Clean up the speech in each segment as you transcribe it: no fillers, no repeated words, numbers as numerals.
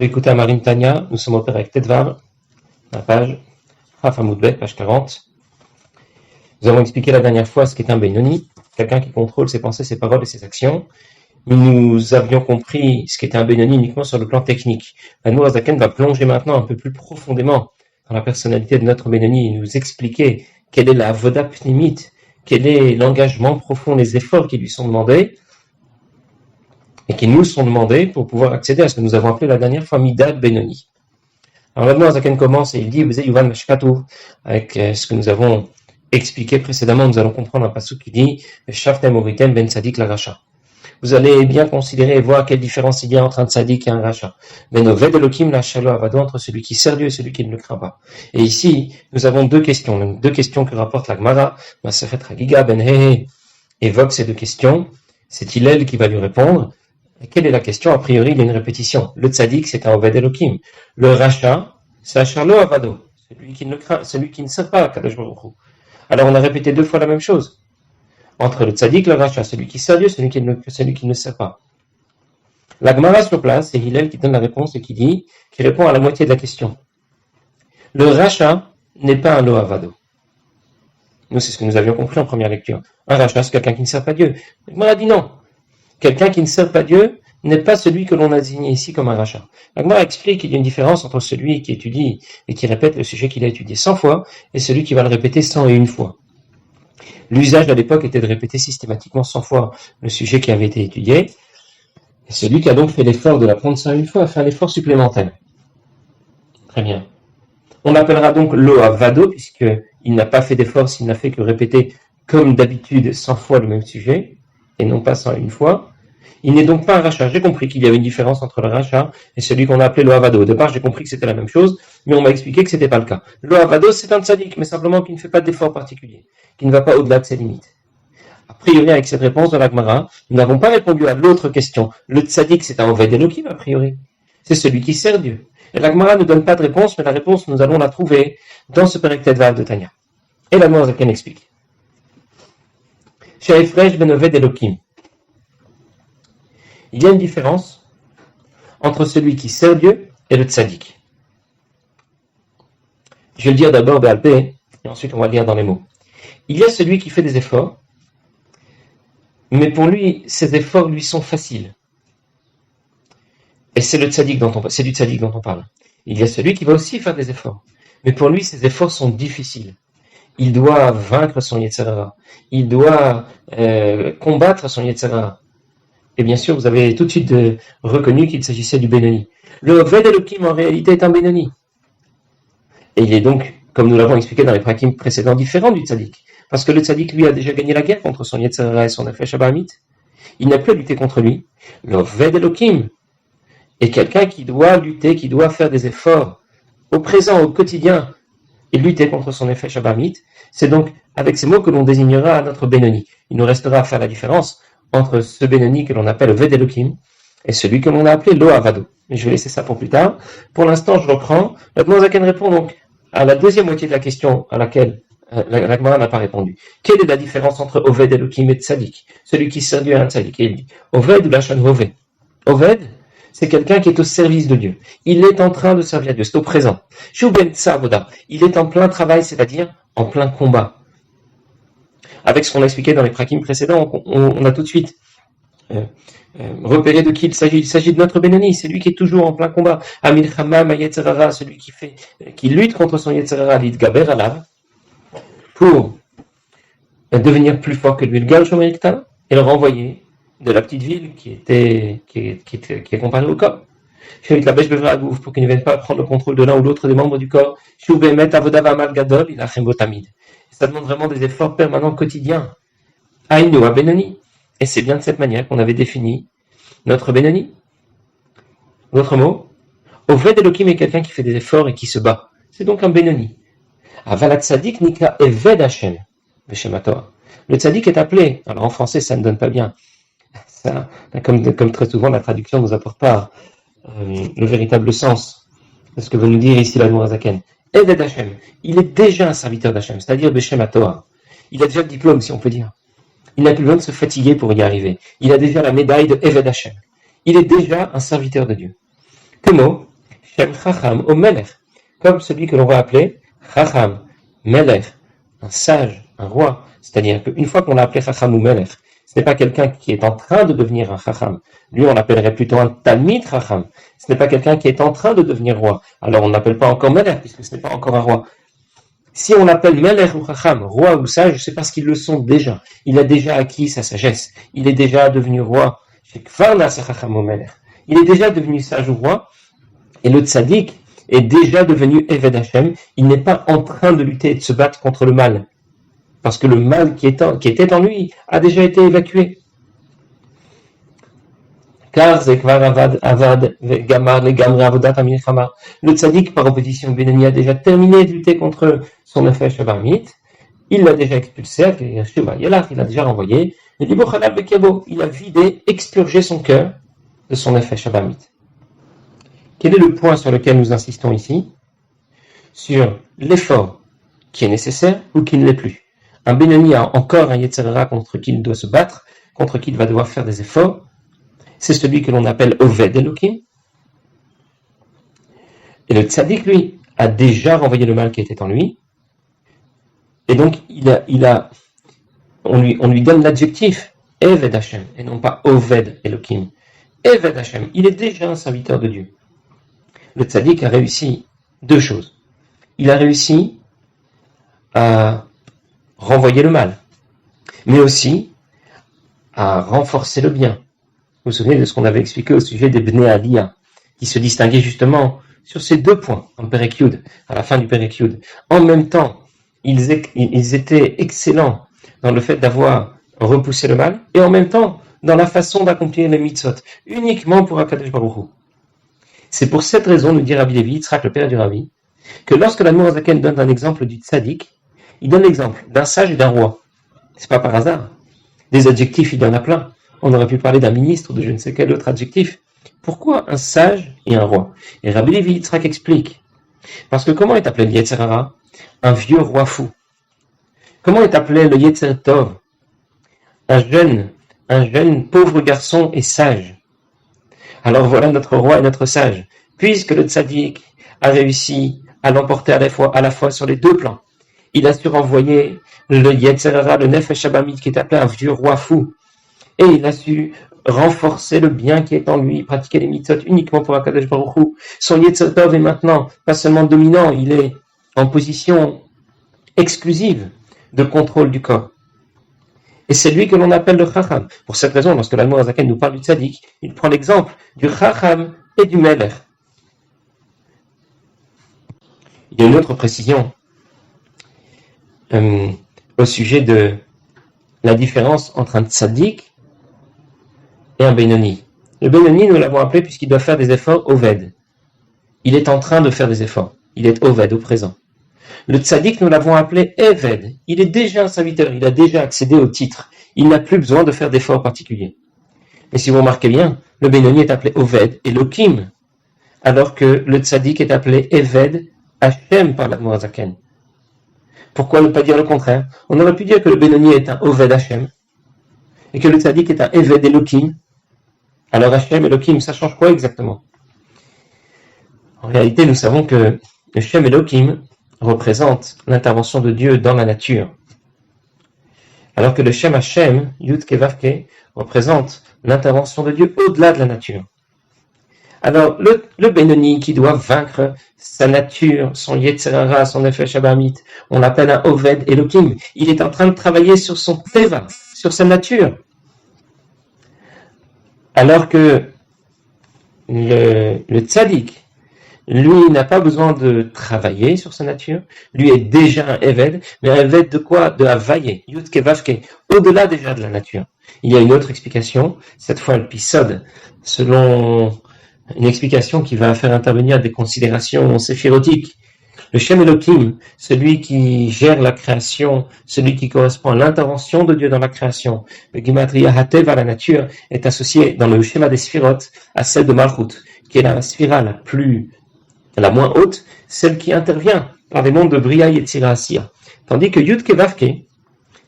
Écoutez Amarim Tania, nous sommes au Pérec Tetvav, la page Hafamoudbet, page 40. Nous avons expliqué la dernière fois ce qu'est un Benoni, quelqu'un qui contrôle ses pensées, ses paroles et ses actions. Nous avions compris ce qu'était un Benoni uniquement sur le plan technique. L'Admour HaZaken va plonger maintenant un peu plus profondément dans la personnalité de notre Benoni et nous expliquer quelle est la Avoda Pnimit, quel est l'engagement profond, les efforts qui lui sont demandés et qui nous sont demandés pour pouvoir accéder à ce que nous avons appelé la dernière fois Midat Benoni. Alors l'Admour HaZaken commence et il dit, vous êtes Yuval Meshkatu, avec ce que nous avons expliqué précédemment, nous allons comprendre un passage qui dit, Shaftem Oritem Ben Tzadik la Racha. Vous allez bien considérer et voir quelle différence il y a entre un tzaddik et un rachat. Ben Oved Elokim la Shalo Avado, entre celui qui sert Dieu et celui qui ne le craint pas. Et ici, nous avons deux questions que rapporte la Gemara. Masechet Chagiga Ben Hehe évoque ces deux questions. C'est Hillel qui va lui répondre. Et quelle est la question? A priori, il y a une répétition. Le tzaddik, c'est un Oved Elokim. Le rachat, c'est un Shalo Avado, celui qui ne le craint, celui qui ne sert pas à Kadosh Baruch Hu. Alors on a répété deux fois la même chose. Entre le tzaddik et le rachat, celui qui sert Dieu, celui qui ne sert pas. La Gemara sur place, c'est Hillel qui donne la réponse et qui répond à la moitié de la question. Le rachat n'est pas un lohavado. Nous, c'est ce que nous avions compris en première lecture. Un rachat, c'est quelqu'un qui ne sert pas Dieu. La Gemara dit non. Quelqu'un qui ne sert pas Dieu n'est pas celui que l'on a désigné ici comme un rachat. La Gemara explique qu'il y a une différence entre celui qui étudie et qui répète le sujet qu'il a étudié 100 fois et celui qui va le répéter 101 fois. L'usage à l'époque était de répéter systématiquement 100 fois le sujet qui avait été étudié. Et celui qui a donc fait l'effort de l'apprendre 101 fois a fait un effort supplémentaire. Très bien. On l'appellera donc lohavado, puisqu'il n'a pas fait d'effort s'il n'a fait que répéter comme d'habitude 100 fois le même sujet, et non pas 101 fois. Il n'est donc pas un rachat. J'ai compris qu'il y avait une différence entre le rachat et celui qu'on a appelé lohavado. Au départ, j'ai compris que c'était la même chose, mais on m'a expliqué que c'était pas le cas. Lohavado, c'est un tzaddik, mais simplement qui ne fait pas d'effort particulier, qui ne va pas au-delà de ses limites. A priori, avec cette réponse de la Gemara, nous n'avons pas répondu à l'autre question. Le tzaddik, c'est un Oved Elokim, a priori. C'est celui qui sert Dieu. Et la Gemara ne donne pas de réponse, mais la réponse, nous allons la trouver dans ce Pérec Tetvav de Tanya. Et la Gemara explique. She'efresh ben Oved Elokim. Il y a une différence entre celui qui sert Dieu et le tzaddik. Je vais le dire d'abord Béalpé, et ensuite on va le lire dans les mots. Il y a celui qui fait des efforts, mais pour lui, ces efforts lui sont faciles. Et c'est du tzaddik dont on parle. Il y a celui qui va aussi faire des efforts, mais pour lui, ces efforts sont difficiles. Il doit vaincre son Yetzer Hara. Il doit combattre son Yetzer Hara. Et bien sûr, vous avez tout de suite reconnu qu'il s'agissait du Benoni. Le Oved Elokim, en réalité, est un Benoni. Et il est donc, comme nous l'avons expliqué dans les prakim précédents, différent du tzaddik. Parce que le tzaddik, lui, a déjà gagné la guerre contre son Yetzer Hara et son Nefesh Abahamit. Il n'a plus à lutter contre lui. Le Oved Elokim est quelqu'un qui doit lutter, qui doit faire des efforts au présent, au quotidien, et lutter contre son Nefesh Abahamit. C'est donc avec ces mots que l'on désignera notre Benoni. Il nous restera à faire la différence entre ce Benoni que l'on appelle Oved Elokim et celui que l'on a appelé Lohavado. Mais je vais laisser ça pour plus tard. Pour l'instant, je reprends. L'Admour HaZaken répond donc à la deuxième moitié de la question à laquelle la Gemara n'a pas répondu. Quelle est la différence entre Oved Elokim et Tzadik? Celui qui sert Dieu est un Tzadik. Et il dit Oved ou Lachan Oved. Oved, c'est quelqu'un qui est au service de Dieu. Il est en train de servir Dieu. C'est au présent. Shuben Tzavoda. Il est en plein travail, c'est-à-dire en plein combat. Avec ce qu'on a expliqué dans les prakim précédents, on a tout de suite repéré de qui il s'agit. Il s'agit de notre Benoni, c'est lui qui est toujours en plein combat. Amil Hamam Yetzer Hara, celui qui lutte contre son Yetzer Hara, l'Itgaber Alav, pour devenir plus fort que lui, le Gal Shomer Ktana, et le renvoyer de la petite ville qui est comparée au corps. Pour qu'il ne vienne pas prendre le contrôle de l'un ou l'autre des membres du corps. Ça demande vraiment des efforts permanents quotidiens. Aïnou à Benoni. Et c'est bien de cette manière qu'on avait défini notre Benoni. D'autres mots, Oved Elokim est quelqu'un qui fait des efforts et qui se bat. C'est donc un Benoni. Avalat Tzadik Nika Eved Hashem. Le Tzadik est appelé, alors en français ça ne donne pas bien. Ça, comme très souvent la traduction ne nous apporte pas le véritable sens de ce que veut nous dire ici l'Admour HaZaken. Eved Hashem, il est déjà un serviteur d'Hashem, c'est-à-dire Beshem HaTorah. Il a déjà le diplôme, si on peut dire. Il n'a plus besoin de se fatiguer pour y arriver. Il a déjà la médaille de Eved Hashem. Il est déjà un serviteur de Dieu. Que mot? Shem Chacham ou Melech, comme celui que l'on va appeler Chacham, Melech, un sage, un roi. C'est-à-dire qu'une fois qu'on l'a appelé Chacham ou Melech, ce n'est pas quelqu'un qui est en train de devenir un Chacham. Lui, on l'appellerait plutôt un Talmid Chacham. Ce n'est pas quelqu'un qui est en train de devenir roi. Alors, on ne l'appelle pas encore Melech, puisque ce n'est pas encore un roi. Si on l'appelle Melech ou Chacham, roi ou sage, c'est parce qu'ils le sont déjà. Il a déjà acquis sa sagesse. Il est déjà devenu roi. Il est déjà devenu sage ou roi. Et le tzaddik est déjà devenu Eved Hashem. Il n'est pas en train de lutter et de se battre contre le mal. Parce que le mal qui était en lui a déjà été évacué. Car le tzaddik, par opposition, Benoni a déjà terminé de lutter contre son nefesh abamit. Il l'a déjà expulsé, il a déjà renvoyé. Il a vidé, expurgé son cœur de son nefesh abamit. Quel est le point sur lequel nous insistons ici? Sur l'effort qui est nécessaire ou qui ne l'est plus. Un Benoni a encore un Yetzer Hara contre qui il doit se battre, contre qui il va devoir faire des efforts. C'est celui que l'on appelle Oved Elokim. Et le tzaddik, lui, a déjà renvoyé le mal qui était en lui. Et donc, on lui donne l'adjectif Eved Hashem, et non pas Oved Elokim. Eved Hashem, il est déjà un serviteur de Dieu. Le tzaddik a réussi deux choses. Il a réussi à renvoyer le mal, mais aussi à renforcer le bien. Vous vous souvenez de ce qu'on avait expliqué au sujet des Bnei Aliyah, qui se distinguaient justement sur ces deux points, en Perek Yud, à la fin du Perek Yud. En même temps, ils étaient excellents dans le fait d'avoir repoussé le mal, et en même temps, dans la façon d'accomplir les mitzvot, uniquement pour Akadosh Baruch Hu. C'est pour cette raison, nous dit Rabbi Levi, Yitzhak, le père du Rabbi, que lorsque l'Admor Hazaken donne un exemple du tzaddik, il donne l'exemple d'un sage et d'un roi. C'est pas par hasard. Des adjectifs, il y en a plein. On aurait pu parler d'un ministre ou de je ne sais quel autre adjectif. Pourquoi un sage et un roi? Et Rabbi Levi Yitzhak explique. Parce que comment est appelé le Yetzer Hara? Un vieux roi fou. Comment est appelé le Yetzer Tov? Un jeune pauvre garçon et sage. Alors voilà notre roi et notre sage. Puisque le tzaddik a réussi à l'emporter à la fois sur les deux plans. Il a su renvoyer le Yetzer Hara, le Nefesh Abamit, qui est appelé un vieux roi fou. Et il a su renforcer le bien qui est en lui, pratiquer les mitzvot uniquement pour Akadosh Baruch Hu. Son Yetzer Tov est maintenant pas seulement dominant, il est en position exclusive de contrôle du corps. Et c'est lui que l'on appelle le Chacham. Pour cette raison, lorsque l'Admor Hazaken nous parle du tzaddik, il prend l'exemple du Chacham et du Melech. Il y a une autre précision au sujet de la différence entre un tzaddik et un Benoni. Le Benoni, nous l'avons appelé puisqu'il doit faire des efforts Oved. Il est en train de faire des efforts. Il est Oved au présent. Le tzaddik, nous l'avons appelé Eved. Il est déjà un serviteur. Il a déjà accédé au titre. Il n'a plus besoin de faire d'efforts particuliers. Mais si vous remarquez bien, le Benoni est appelé Oved Elokim, alors que le tzaddik est appelé Eved Hashem par l'Admor Hazaken. Pourquoi ne pas dire le contraire? On aurait pu dire que le Benoni est un Oved Hashem et que le tzaddik est un Eved Elokim. Alors Hashem Elokim, ça change quoi exactement? En réalité, nous savons que le Shem Elokim représente l'intervention de Dieu dans la nature, alors que le Shem Hashem, Yud Ke Vav Ke, représente l'intervention de Dieu au-delà de la nature. Alors, le Benoni qui doit vaincre sa nature, son Yetzer Hara, son Nefesh Abamit, on l'appelle un Oved Elokim. Il est en train de travailler sur son Teva, sur sa nature. Alors que le Tzaddik, lui, n'a pas besoin de travailler sur sa nature. Lui est déjà un Eved, mais un Eved de quoi? De Havaye, Yud Ke Vav Ke, au-delà déjà de la nature. Il y a une autre explication, cette fois le Pisod, selon une explication qui va faire intervenir des considérations séphirotiques. Le Shem Elokim, celui qui gère la création, celui qui correspond à l'intervention de Dieu dans la création, le Gematria Hatev à la nature, est associé dans le schéma des Sphirot à celle de Malchut, qui est la Sphira la moins haute, celle qui intervient par les mondes de Bria, Yetzira, Asiya. Tandis que Yud Ke Vav Ke,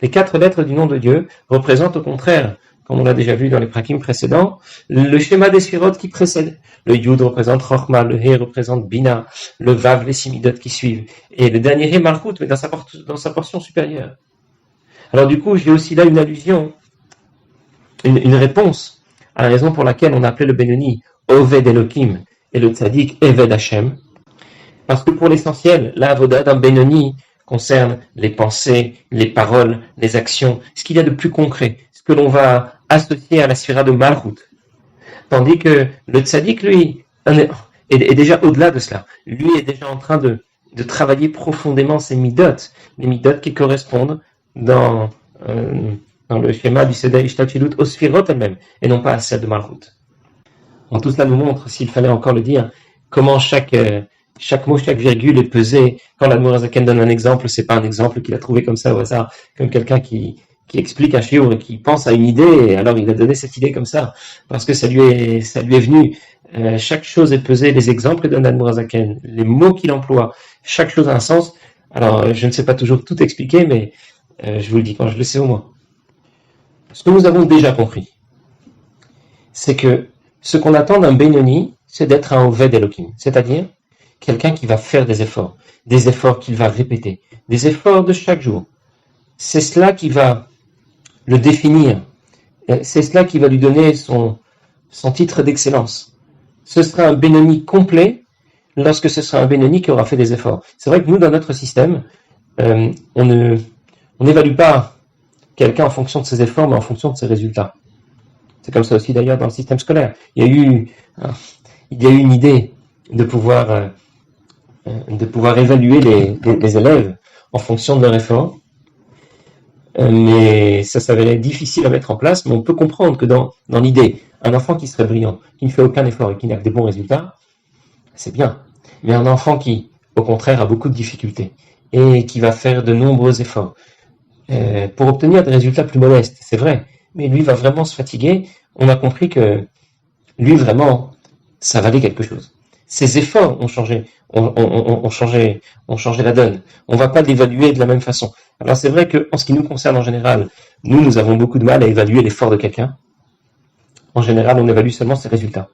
les 4 lettres du nom de Dieu, représentent au contraire, comme on l'a déjà vu dans les prakim précédents, le schéma des sphirotes qui précède. Le Yud représente Chochma, le He représente Bina, le Vav, les Simidot qui suivent, et le dernier He, Malchut, mais dans sa portion supérieure. Alors du coup, j'ai aussi là une allusion, une réponse à la raison pour laquelle on appelait le Benoni Oved Elohim et le Tzadik Eved Hashem, parce que pour l'essentiel, la avoda d'un Benoni concerne les pensées, les paroles, les actions, ce qu'il y a de plus concret, ce que l'on va associer à la sphira de Malchut. Tandis que le Tzadik, lui, est déjà au-delà de cela. Lui est déjà en train de travailler profondément ses midot, les midot qui correspondent dans le schéma du Seder Ishtachilut aux sphirot elles-mêmes, et non pas à celle de Malchut. Donc tout cela nous montre, s'il fallait encore le dire, comment chaque mot, chaque virgule est pesée. Quand l'Admor HaZaken donne un exemple, c'est pas un exemple qu'il a trouvé comme ça au hasard, comme quelqu'un qui explique un shiur et qui pense à une idée, et alors il a donné cette idée comme ça, parce que ça lui est venu. Chaque chose est pesée, les exemples donne l'Admor HaZaken, les mots qu'il emploie, chaque chose a un sens. Alors je ne sais pas toujours tout expliquer, mais je vous le dis quand je le sais au moins. Ce que nous avons déjà compris, c'est que ce qu'on attend d'un Benoni, c'est d'être un Oved Elohim, c'est-à-dire quelqu'un qui va faire des efforts qu'il va répéter, des efforts de chaque jour. C'est cela qui va le définir, c'est cela qui va lui donner son titre d'excellence. Ce sera un Benoni complet lorsque ce sera un Benoni qui aura fait des efforts. C'est vrai que nous, dans notre système, on n'évalue pas quelqu'un en fonction de ses efforts, mais en fonction de ses résultats. C'est comme ça aussi d'ailleurs dans le système scolaire. Il y a eu une idée de pouvoir évaluer les élèves en fonction de leur effort, mais ça s'avérait difficile à mettre en place. Mais on peut comprendre que dans l'idée, un enfant qui serait brillant, qui ne fait aucun effort et qui n'a que des bons résultats, c'est bien. Mais un enfant qui, au contraire, a beaucoup de difficultés et qui va faire de nombreux efforts pour obtenir des résultats plus modestes, c'est vrai, mais lui va vraiment se fatiguer. On a compris que lui, vraiment, ça valait quelque chose. Ses efforts ont changé la donne. On ne va pas l'évaluer de la même façon. Alors c'est vrai qu'en ce qui nous concerne en général, nous avons beaucoup de mal à évaluer l'effort de quelqu'un. En général, on évalue seulement ses résultats.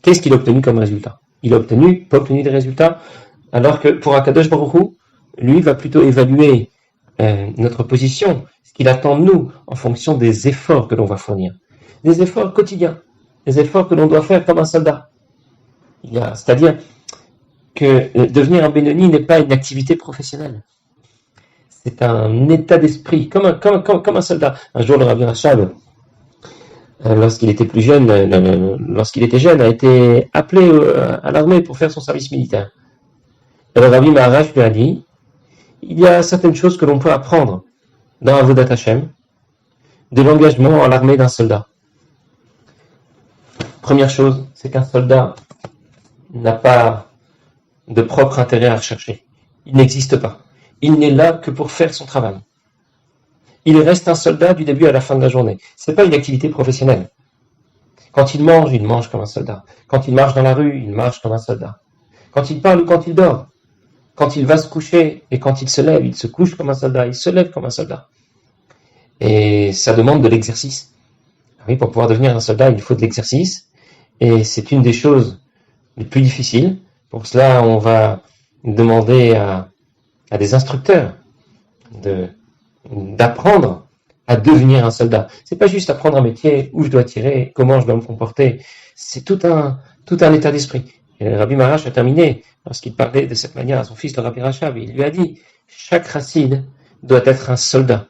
Qu'est-ce qu'il a obtenu comme résultat? Il a pas obtenu des résultats, alors que pour Akadosh Baruch Hu, lui va plutôt évaluer notre position, ce qu'il attend de nous, en fonction des efforts que l'on va fournir. Des efforts quotidiens, des efforts que l'on doit faire comme un soldat. C'est-à-dire que devenir un Benoni n'est pas une activité professionnelle. C'est un état d'esprit, comme un soldat. Un jour, le Rabbi Rachab, lorsqu'il était jeune, a été appelé à l'armée pour faire son service militaire. Et le Rabbi Maharaj lui a dit, il y a certaines choses que l'on peut apprendre dans Avodat Hashem, de l'engagement à l'armée d'un soldat. Première chose, c'est qu'un soldat n'a pas de propre intérêt à rechercher. Il n'existe pas. Il n'est là que pour faire son travail. Il reste un soldat du début à la fin de la journée. C'est pas une activité professionnelle. Quand il mange comme un soldat. Quand il marche dans la rue, il marche comme un soldat. Quand il parle ou quand il dort. Quand il va se coucher et quand il se lève, il se couche comme un soldat, il se lève comme un soldat. Et ça demande de l'exercice. Oui, pour pouvoir devenir un soldat, il faut de l'exercice. Et c'est une des choses les plus difficiles. Pour cela, on va demander à des instructeurs d'apprendre à devenir un soldat. C'est pas juste apprendre un métier, où je dois tirer, comment je dois me comporter. C'est tout un état d'esprit. Et le Rabbi Maharaj a terminé, lorsqu'il parlait de cette manière à son fils, le Rabbi Rachab, il lui a dit, chaque racine doit être un soldat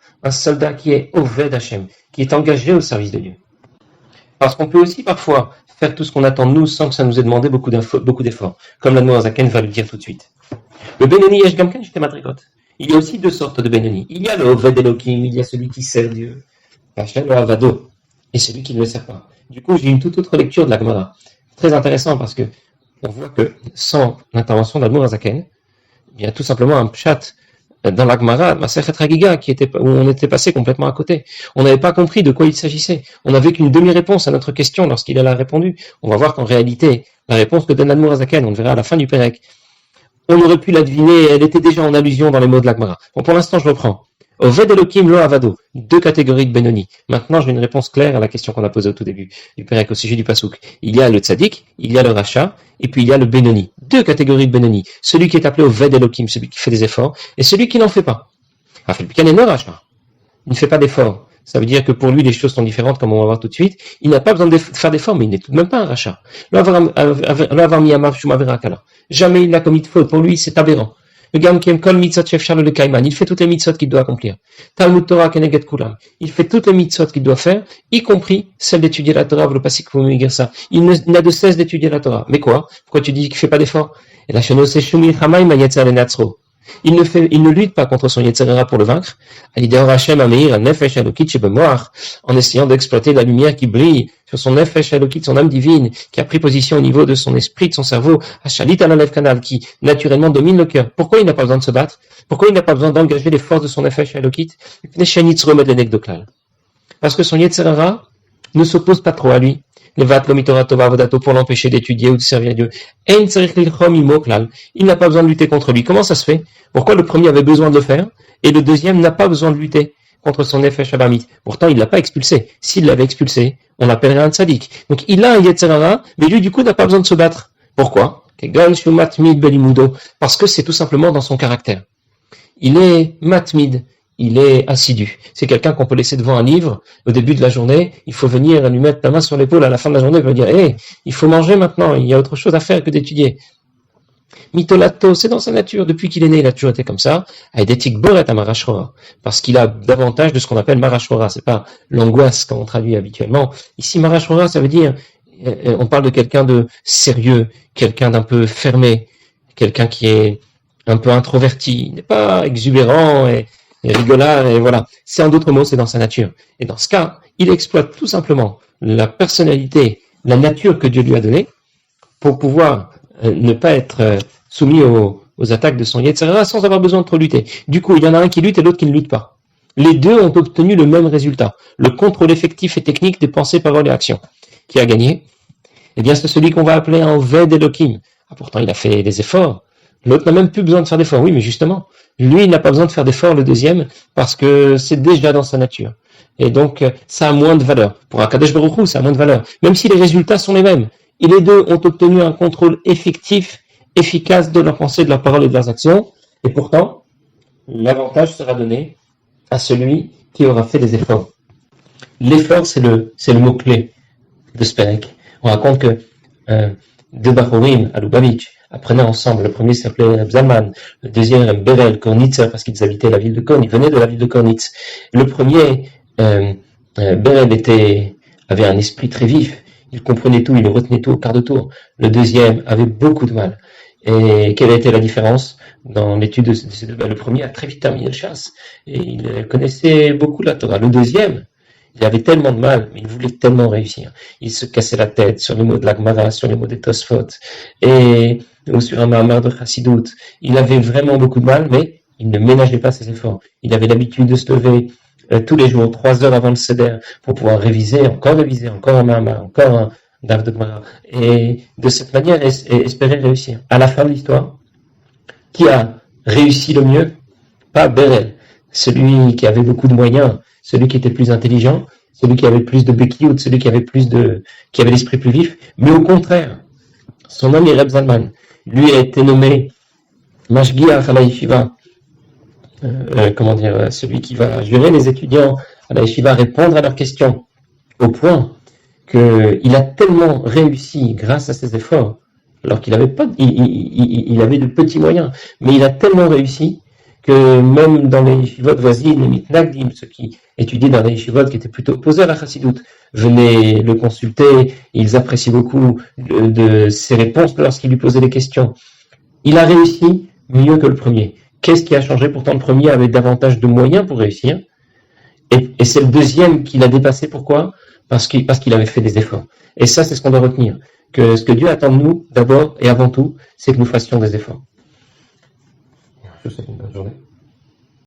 qui est Oved Hashem, qui est engagé au service de Dieu. Parce qu'on peut aussi parfois faire tout ce qu'on attend de nous sans que ça nous ait demandé beaucoup d'efforts, comme l'Admor HaZaken va le dire tout de suite. Le Benoni Yesh Gamken Shte Madrigot. Il y a aussi deux sortes de Benoni. Il y a le Oved Elohim, il y a celui qui sert Dieu, Hashem le Avado, et celui qui ne le sert pas. Du coup, j'ai une toute autre lecture de la Gemara. Très intéressant parce que on voit que sans l'intervention d'Admor HaZaken, il y a tout simplement un pshat dans la Gemara, Masechet Hagiga, où on était passé complètement à côté. On n'avait pas compris de quoi il s'agissait. On n'avait qu'une demi-réponse à notre question lorsqu'il a répondu. On va voir qu'en réalité, la réponse que donne Admor HaZaken, on le verra à la fin du Pérec, on aurait pu la deviner, elle était déjà en allusion dans les mots de la Gemara. Bon, pour l'instant, je reprends. Oved Elokim lo avado. Deux catégories de Benoni. Maintenant, j'ai une réponse claire à la question qu'on a posée au tout début du Pérec au sujet du Pasouk. Il y a le Tzadik, il y a le Racha, et puis il y a le Benoni. Deux catégories de Benoni. Celui qui est appelé Oved Elokim, celui qui fait des efforts, et celui qui n'en fait pas. Il ne fait pas d'efforts. Ça veut dire que pour lui, les choses sont différentes, comme on va voir tout de suite. Il n'a pas besoin de faire d'efforts, mais il n'est tout de même pas un rachat. Jamais il n'a commis de faute. Pour lui, c'est aberrant. Le gars qui aime kol mitzvot chef Charles le Kaiman, il fait toutes les mitzvot qu'il doit accomplir. Talmud Torah keneget kulam. Il fait toutes les mitzvot qu'il doit faire, y compris celle d'étudier la Torah, le pasik pour me dire ça. Il n'a de cesse d'étudier la Torah. Mais quoi? Pourquoi tu dis qu'il fait pas d'efforts? Et la chenos c'est shumi chamay mayetzer le natzro. Il ne lutte pas contre son Yetzerara pour le vaincre, en essayant d'exploiter la lumière qui brille sur son Nefesh Elokit, son âme divine, qui a pris position au niveau de son esprit, de son cerveau, qui naturellement domine le cœur. Pourquoi il n'a pas besoin de se battre? Pourquoi il n'a pas besoin d'engager les forces de son Nefesh Elokit? Parce que son Yetzerara ne s'oppose pas trop à lui. Pour l'empêcher d'étudier ou de servir Dieu. Il n'a pas besoin de lutter contre lui. Comment ça se fait? Pourquoi le premier avait besoin de le faire et le deuxième n'a pas besoin de lutter contre son Nefesh Abamit? Pourtant, il l'a pas expulsé. S'il l'avait expulsé, on l'appellerait un tzaddik. Donc, il a un Yetzerara, mais lui, du coup, n'a pas besoin de se battre. Pourquoi? Parce que c'est tout simplement dans son caractère. Il est matmid. Il est assidu. C'est quelqu'un qu'on peut laisser devant un livre au début de la journée. Il faut venir lui mettre la main sur l'épaule à la fin de la journée et lui dire hey, il faut manger maintenant, il y a autre chose à faire que d'étudier. Mitolato, c'est dans sa nature. Depuis qu'il est né, il a toujours été comme ça. Aidetik boret à Marashora. Parce qu'il a davantage de ce qu'on appelle Marashora. C'est pas l'angoisse comme on traduit habituellement. Ici, Marashora, ça veut dire, on parle de quelqu'un de sérieux, quelqu'un d'un peu fermé, quelqu'un qui est un peu introverti, n'est pas exubérant et rigolard, et voilà. C'est en d'autres mots, c'est dans sa nature. Et dans ce cas, il exploite tout simplement la personnalité, la nature que Dieu lui a donnée, pour pouvoir ne pas être soumis aux attaques de son Yetzirah sans avoir besoin de trop lutter. Du coup, il y en a un qui lutte et l'autre qui ne lutte pas. Les deux ont obtenu le même résultat. Le contrôle effectif et technique des pensées, paroles et actions. Qui a gagné? Eh bien, c'est celui qu'on va appeler un Ved Elokim. Ah, pourtant, il a fait des efforts. L'autre n'a même plus besoin de faire d'efforts. Oui, mais justement, lui, il n'a pas besoin de faire d'efforts, le deuxième, parce que c'est déjà dans sa nature. Et donc, ça a moins de valeur. Pour Akadosh Baruch Hu, ça a moins de valeur. Même si les résultats sont les mêmes. Et les deux ont obtenu un contrôle effectif, efficace de leurs pensées, de leurs paroles et de leurs actions. Et pourtant, l'avantage sera donné à celui qui aura fait des efforts. L'effort, c'est le mot-clé de ce Pérec. On raconte que deux Bachorim à Lubavitch apprenaient ensemble. Le premier s'appelait Reb Zalman, le deuxième Reb Berel, Kornitzer, parce qu'ils habitaient la ville de Korn. Ils venaient de la ville de Kornitz. Le premier, Berel avait un esprit très vif. Il comprenait tout, il retenait tout au quart de tour. Le deuxième avait beaucoup de mal. Et quelle a été la différence dans l'étude de ces deux? Le premier a très vite terminé le chasse et il connaissait beaucoup la Torah. Le deuxième, il avait tellement de mal, mais il voulait tellement réussir. Il se cassait la tête sur les mots de la Gemara, sur les mots des Tosfot, ou sur un Mahamar de Chassidut. Il avait vraiment beaucoup de mal, mais il ne ménageait pas ses efforts. Il avait l'habitude de se lever tous les jours, 3 heures avant le Seder, pour pouvoir réviser, encore un Mahamar, encore un Daf de Gemara. Et de cette manière, espérer réussir. À la fin de l'histoire, qui a réussi le mieux? Pas Berel, celui qui avait beaucoup de moyens, celui qui était plus intelligent, celui qui avait plus de béquillout, celui qui avait l'esprit plus vif, mais au contraire, son ami Reb Zalman, lui a été nommé Mashgiach à la Yeshiva, celui qui va jurer les étudiants à la Yeshiva, répondre à leurs questions, au point qu'il a tellement réussi grâce à ses efforts, alors qu'il avait pas, il avait de petits moyens, mais il a tellement réussi que même dans les yeshivot voisines, les mitnagdim, ceux qui étudiaient dans les yeshivot qui étaient plutôt opposés à la chassidoute, venaient le consulter, ils appréciaient beaucoup de ses réponses lorsqu'il lui posait des questions. Il a réussi mieux que le premier. Qu'est-ce qui a changé? Pourtant, le premier avait davantage de moyens pour réussir, et c'est le deuxième qui l'a dépassé. Pourquoi? Parce qu'il avait fait des efforts. Et ça, c'est ce qu'on doit retenir. Que ce que Dieu attend de nous, d'abord et avant tout, c'est que nous fassions des efforts. Je vous souhaite une bonne journée.